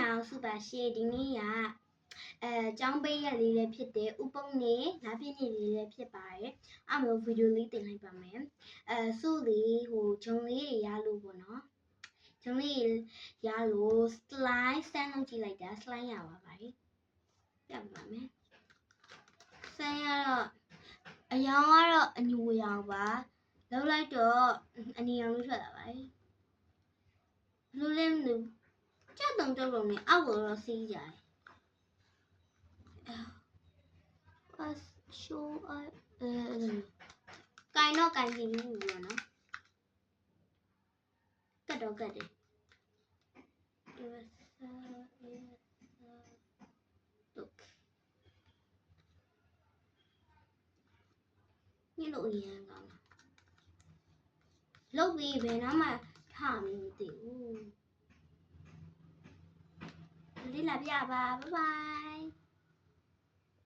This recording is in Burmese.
အောင်စုပါရှင်ဒီနေ့ကကျောင်းပေးရလေးလည်းဖြစ်တယ်ဥပုံနေနားပြည့်နေလေးလည်းဖြစ်ပါတယ်အဲ့လိုဗီဒီယိုလေးတင်လိုက်ပါမယ်စုလေးဟိုဂျုံလေးတွေရလို့ပေါ့နော်ဂျုံလေးရလို့ slide စမ်းလုပ်ကြည့်လိုက်တာ slide ရပါပါတယ်ပြပါမယ်စမ်းရတော့အယောင်ကတော့အညူရောင်ပါလောက်လိုက်တော့အနီရောင်လို့ထွက်လာပါတယ်လူလေးလူကြက်တုံတုံနဲ့အောက်ကိုတော့စီးကြတယ်show ကိုင်တော့ကိုင်ကြည့်ဘူးပေါ့နော်ကတ်တော့ကတ်တယ်ညလို့အရင်ကောင်းလုတ်ပြီးဘယ်တော့မှထားမသိဘူးဒီလာပြပါဘိုင်